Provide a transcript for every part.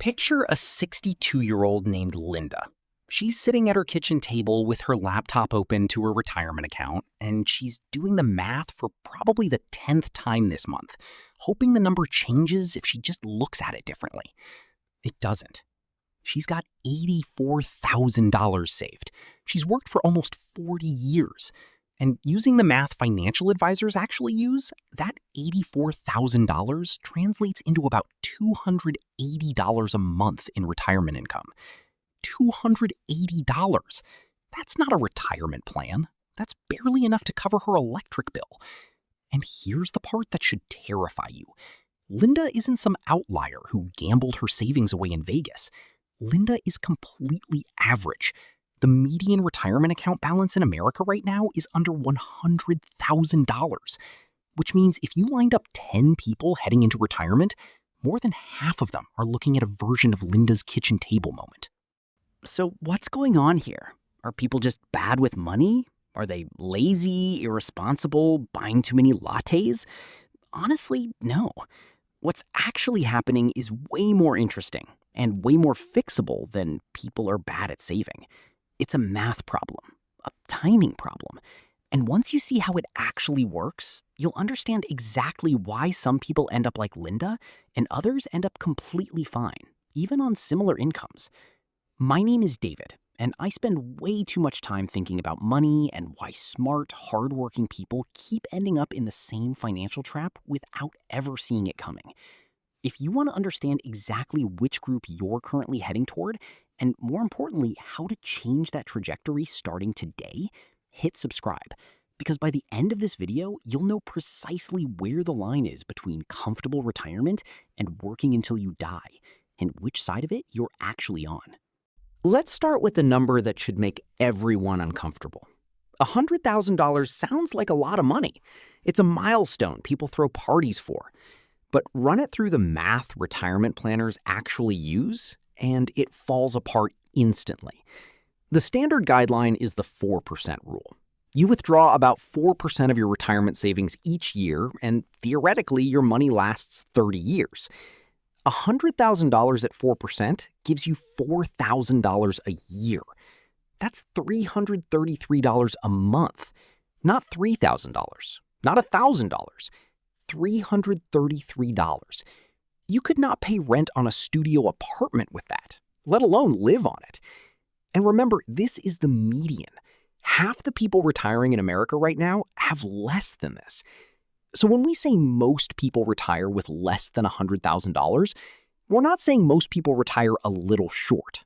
Picture a 62-year-old named Linda. She's sitting at her kitchen table with her laptop open to her retirement account, and she's doing the math for probably the 10th time this month, hoping the number changes if she just looks at it differently. It doesn't. She's got $84,000 saved. She's worked for almost 40 years. And using the math financial advisors actually use, that $84,000 translates into about $280 a month in retirement income. $280. That's not a retirement plan. That's barely enough to cover her electric bill. And here's the part that should terrify you. Linda isn't some outlier who gambled her savings away in Vegas. Linda is completely average. The median retirement account balance in America right now is under $100,000, which means if you lined up 10 people heading into retirement, more than half of them are looking at a version of Linda's kitchen table moment. So what's going on here? Are people just bad with money? Are they lazy, irresponsible, buying too many lattes? Honestly, no. What's actually happening is way more interesting and way more fixable than people are bad at saving. It's a math problem, a timing problem. And once you see how it actually works, you'll understand exactly why some people end up like Linda and others end up completely fine, even on similar incomes. My name is David, and I spend way too much time thinking about money and why smart, hardworking people keep ending up in the same financial trap without ever seeing it coming. If you want to understand exactly which group you're currently heading toward, and more importantly, how to change that trajectory starting today, hit subscribe. Because by the end of this video, you'll know precisely where the line is between comfortable retirement and working until you die, and which side of it you're actually on. Let's start with the number that should make everyone uncomfortable. $100,000 sounds like a lot of money. It's a milestone people throw parties for. But run it through the math retirement planners actually use, and it falls apart instantly. The standard guideline is the 4% rule. You withdraw about 4% of your retirement savings each year, and theoretically, your money lasts 30 years. $100,000 at 4% gives you $4,000 a year. That's $333 a month, not $3,000, not $1,000. $333. You could not pay rent on a studio apartment with that, let alone live on it. And remember, this is the median. Half the people retiring in America right now have less than this. So when we say most people retire with less than $100,000, we're not saying most people retire a little short.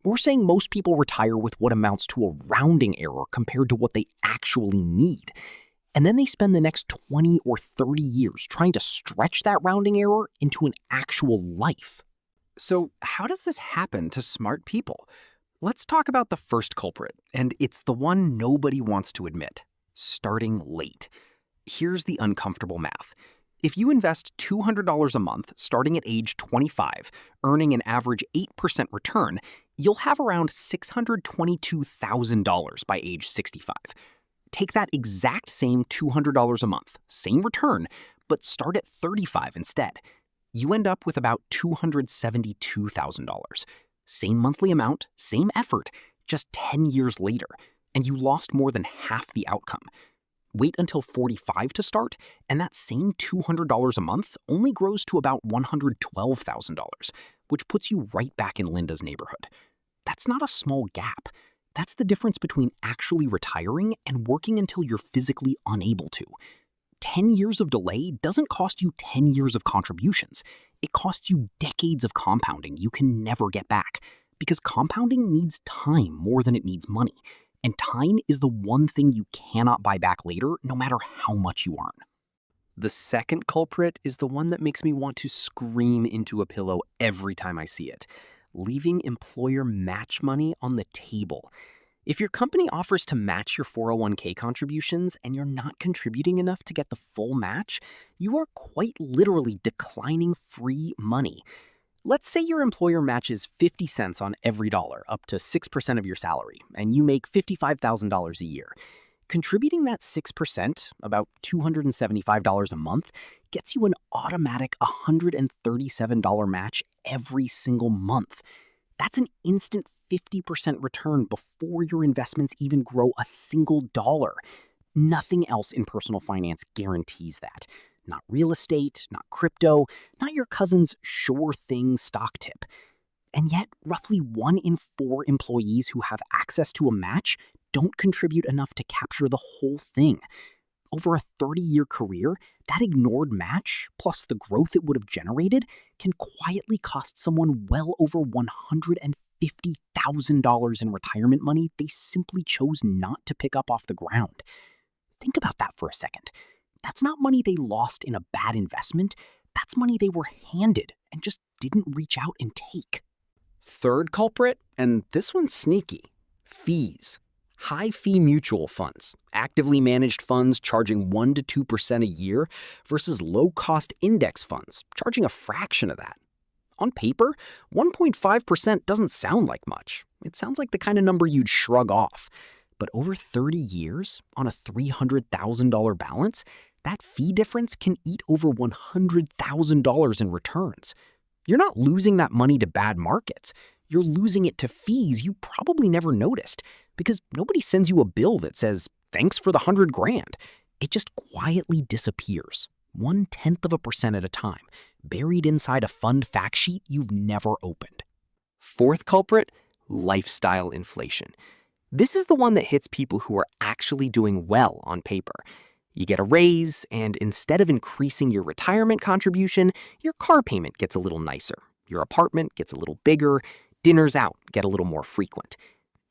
We're saying most people retire with what amounts to a rounding error compared to what they actually need. And then they spend the next 20 or 30 years trying to stretch that rounding error into an actual life. So how does this happen to smart people? Let's talk about the first culprit, and it's the one nobody wants to admit: starting late. Here's the uncomfortable math. If you invest $200 a month starting at age 25, earning an average 8% return, you'll have around $622,000 by age 65. Take that exact same $200 a month, same return, but start at 35 instead. You end up with about $272,000. Same monthly amount, same effort, just 10 years later, and you lost more than half the outcome. Wait until 45 to start, and that same $200 a month only grows to about $112,000, which puts you right back in Linda's neighborhood. That's not a small gap. That's the difference between actually retiring and working until you're physically unable to. 10 years of delay doesn't cost you 10 years of contributions. It costs you decades of compounding you can never get back, because compounding needs time more than it needs money. And time is the one thing you cannot buy back later, no matter how much you earn. The second culprit is the one that makes me want to scream into a pillow every time I see it: leaving employer match money on the table. If your company offers to match your 401k contributions and you're not contributing enough to get the full match, you are quite literally declining free money. Let's say your employer matches 50 cents on every dollar, up to 6% of your salary, and you make $55,000 a year. Contributing that 6%, about $275 a month, gets you an automatic $137 match every single month. That's an instant 50% return before your investments even grow a single dollar. Nothing else in personal finance guarantees that. Not real estate, not crypto, not your cousin's sure thing stock tip. And yet, roughly 1 in 4 employees who have access to a match don't contribute enough to capture the whole thing. Over a 30-year career, that ignored match, plus the growth it would have generated, can quietly cost someone well over $150,000 in retirement money they simply chose not to pick up off the ground. Think about that for a second. That's not money they lost in a bad investment. That's money they were handed and just didn't reach out and take. Third culprit, and this one's sneaky, fees. High-fee mutual funds, actively managed funds charging 1% to 2% a year versus low-cost index funds charging a fraction of that. On paper, 1.5% doesn't sound like much. It sounds like the kind of number you'd shrug off. But over 30 years, on a $300,000 balance, that fee difference can eat over $100,000 in returns. You're not losing that money to bad markets. You're losing it to fees you probably never noticed because nobody sends you a bill that says, thanks for the $100,000. It just quietly disappears, 0.1% at a time, buried inside a fund fact sheet you've never opened. Fourth culprit, lifestyle inflation. This is the one that hits people who are actually doing well on paper. You get a raise, and instead of increasing your retirement contribution, your car payment gets a little nicer. Your apartment gets a little bigger. Dinners out get a little more frequent.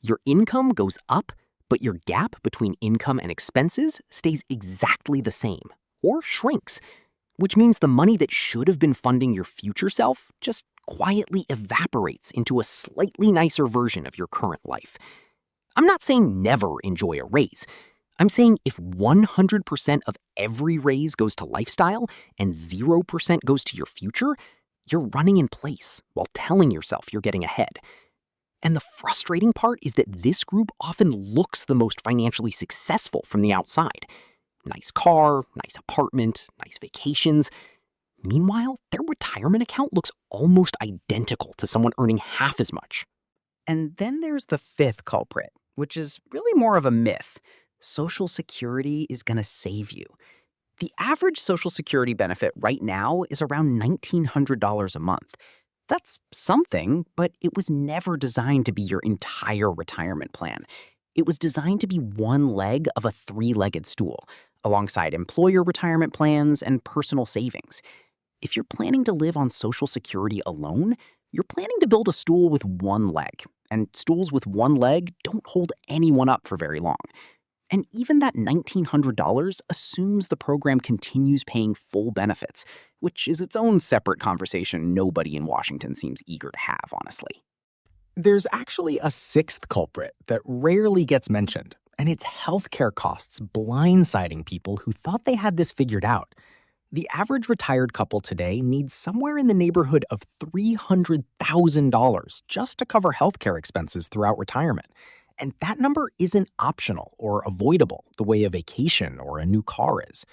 Your income goes up, but your gap between income and expenses stays exactly the same, or shrinks, which means the money that should have been funding your future self just quietly evaporates into a slightly nicer version of your current life. I'm not saying never enjoy a raise. I'm saying if 100% of every raise goes to lifestyle and 0% goes to your future, you're running in place while telling yourself you're getting ahead. And the frustrating part is that this group often looks the most financially successful from the outside. Nice car, nice apartment, nice vacations. Meanwhile, their retirement account looks almost identical to someone earning half as much. And then there's the fifth culprit, which is really more of a myth. Social Security is going to save you. The average Social Security benefit right now is around $1,900 a month. That's something, but it was never designed to be your entire retirement plan. It was designed to be one leg of a three-legged stool, alongside employer retirement plans and personal savings. If you're planning to live on Social Security alone, you're planning to build a stool with one leg, and stools with one leg don't hold anyone up for very long. And even that $1,900 assumes the program continues paying full benefits, which is its own separate conversation nobody in Washington seems eager to have, honestly. There's actually a sixth culprit that rarely gets mentioned, and it's healthcare costs blindsiding people who thought they had this figured out. The average retired couple today needs somewhere in the neighborhood of $300,000 just to cover healthcare expenses throughout retirement. And that number isn't optional or avoidable the way a vacation or a new car is.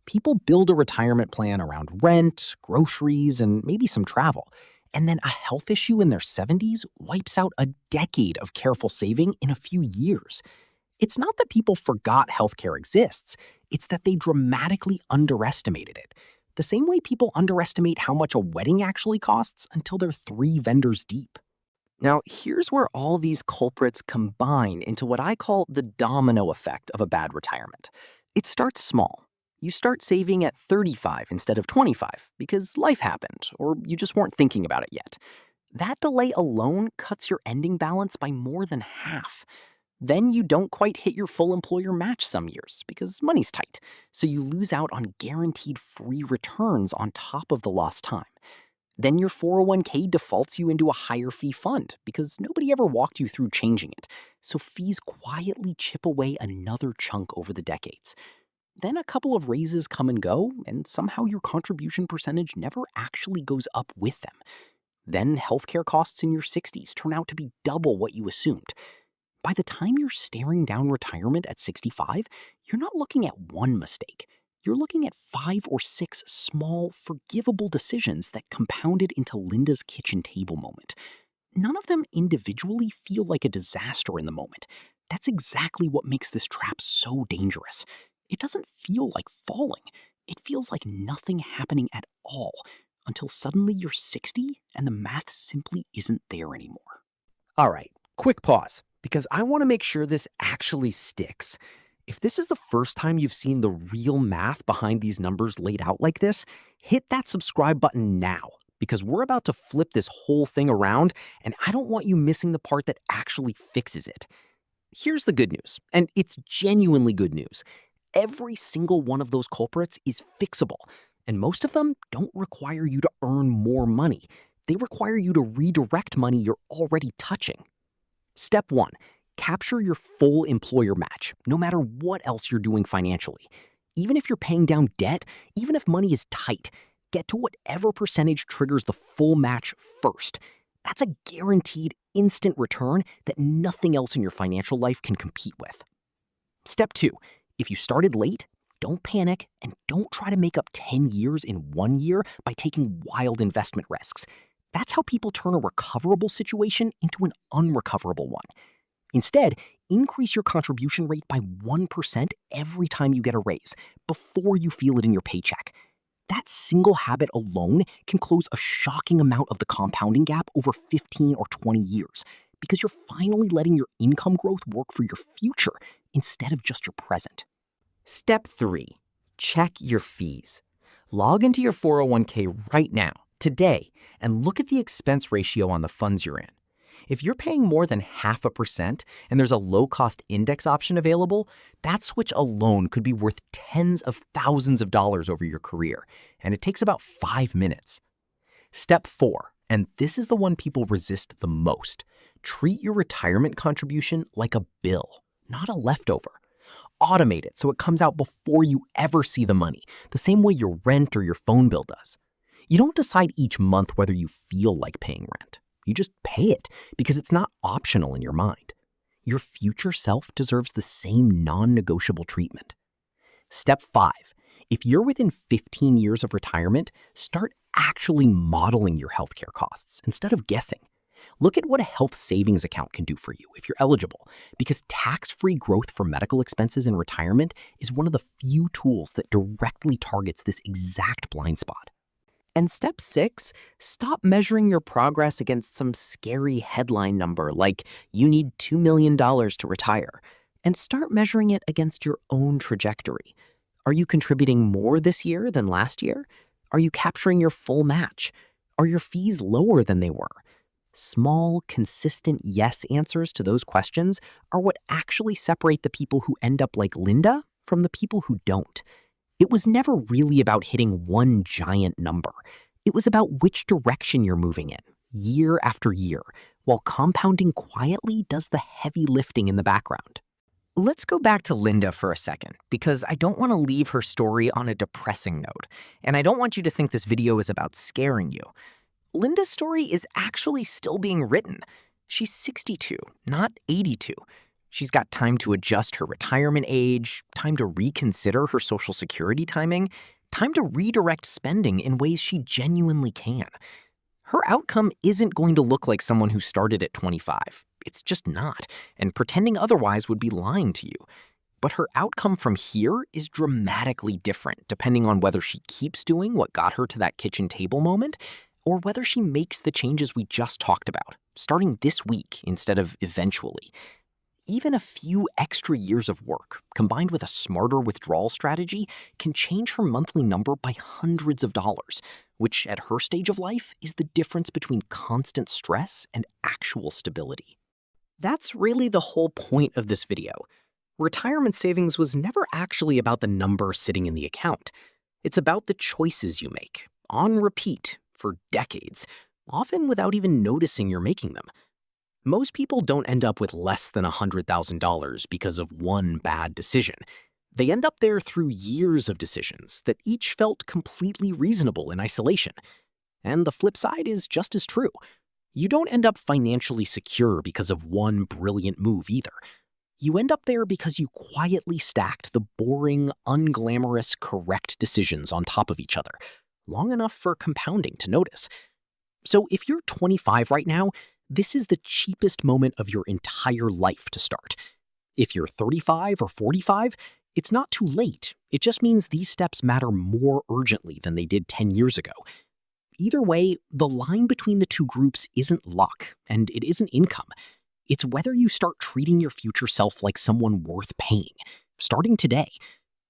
People build a retirement plan around rent, groceries, and maybe some travel. And then a health issue in their 70s wipes out a decade of careful saving in a few years. It's not that people forgot healthcare exists. It's that they dramatically underestimated it. The same way people underestimate how much a wedding actually costs until they're 3 vendors deep. Now, here's where all these culprits combine into what I call the domino effect of a bad retirement. It starts small. You start saving at 35 instead of 25 because life happened or you just weren't thinking about it yet. That delay alone cuts your ending balance by more than half. Then you don't quite hit your full employer match some years because money's tight, so you lose out on guaranteed free returns on top of the lost time. Then your 401k defaults you into a higher fee fund because nobody ever walked you through changing it, so fees quietly chip away another chunk over the decades. Then a couple of raises come and go, and somehow your contribution percentage never actually goes up with them. Then healthcare costs in your 60s turn out to be double what you assumed. By the time you're staring down retirement at 65, you're not looking at one mistake. you're looking at 5 or 6 small, forgivable decisions that compounded into Linda's kitchen table moment. None of them individually feel like a disaster in the moment. That's exactly what makes this trap so dangerous. It doesn't feel like falling. It feels like nothing happening at all until suddenly you're 60 and the math simply isn't there anymore. All right, quick pause, because I want to make sure this actually sticks. If this is the first time you've seen the real math behind these numbers laid out like this, hit that subscribe button now, because we're about to flip this whole thing around, and I don't want you missing the part that actually fixes it. Here's the good news, and it's genuinely good news. Every single one of those culprits is fixable, and most of them don't require you to earn more money. They require you to redirect money you're already touching. Step 1, capture your full employer match, no matter what else you're doing financially. Even if you're paying down debt, even if money is tight, get to whatever percentage triggers the full match first. That's a guaranteed instant return that nothing else in your financial life can compete with. Step 2, if you started late, don't panic and don't try to make up 10 years in 1 year by taking wild investment risks. That's how people turn a recoverable situation into an unrecoverable one. Instead, increase your contribution rate by 1% every time you get a raise, before you feel it in your paycheck. That single habit alone can close a shocking amount of the compounding gap over 15 or 20 years, because you're finally letting your income growth work for your future instead of just your present. Step 3, check your fees. Log into your 401k right now, today, and look at the expense ratio on the funds you're in. If you're paying more than 0.5% and there's a low-cost index option available, that switch alone could be worth tens of thousands of dollars over your career, and it takes about 5 minutes. Step 4, and this is the one people resist the most. Treat your retirement contribution like a bill, not a leftover. Automate it so it comes out before you ever see the money, the same way your rent or your phone bill does. You don't decide each month whether you feel like paying rent. You just pay it because it's not optional in your mind. Your future self deserves the same non-negotiable treatment. Step 5, if you're within 15 years of retirement, start actually modeling your healthcare costs instead of guessing. Look at what a health savings account can do for you if you're eligible, because tax-free growth for medical expenses in retirement is one of the few tools that directly targets this exact blind spot. And step 6, stop measuring your progress against some scary headline number like you need $2 million to retire, and start measuring it against your own trajectory. Are you contributing more this year than last year? Are you capturing your full match? Are your fees lower than they were? Small, consistent yes answers to those questions are what actually separate the people who end up like Linda from the people who don't. It was never really about hitting one giant number. It was about which direction you're moving in, year after year, while compounding quietly does the heavy lifting in the background. Let's go back to Linda for a second, because I don't want to leave her story on a depressing note, and I don't want you to think this video is about scaring you. Linda's story is actually still being written. She's 62, not 82. She's got time to adjust her retirement age, time to reconsider her Social Security timing, time to redirect spending in ways she genuinely can. Her outcome isn't going to look like someone who started at 25. It's just not, and pretending otherwise would be lying to you. But her outcome from here is dramatically different depending on whether she keeps doing what got her to that kitchen table moment, or whether she makes the changes we just talked about, starting this week instead of eventually. Even a few extra years of work, combined with a smarter withdrawal strategy, can change her monthly number by hundreds of dollars, which at her stage of life is the difference between constant stress and actual stability. That's really the whole point of this video. Retirement savings was never actually about the number sitting in the account. It's about the choices you make, on repeat, for decades, often without even noticing you're making them. Most people don't end up with less than $100,000 because of one bad decision. They end up there through years of decisions that each felt completely reasonable in isolation. And the flip side is just as true. You don't end up financially secure because of one brilliant move either. You end up there because you quietly stacked the boring, unglamorous, correct decisions on top of each other, long enough for compounding to notice. So if you're 25 right now, this is the cheapest moment of your entire life to start. If you're 35 or 45, it's not too late. It just means these steps matter more urgently than they did 10 years ago. Either way, the line between the two groups isn't luck, and it isn't income. It's whether you start treating your future self like someone worth paying, starting today,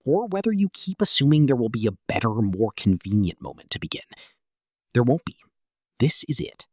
or whether you keep assuming there will be a better, more convenient moment to begin. There won't be. This is it.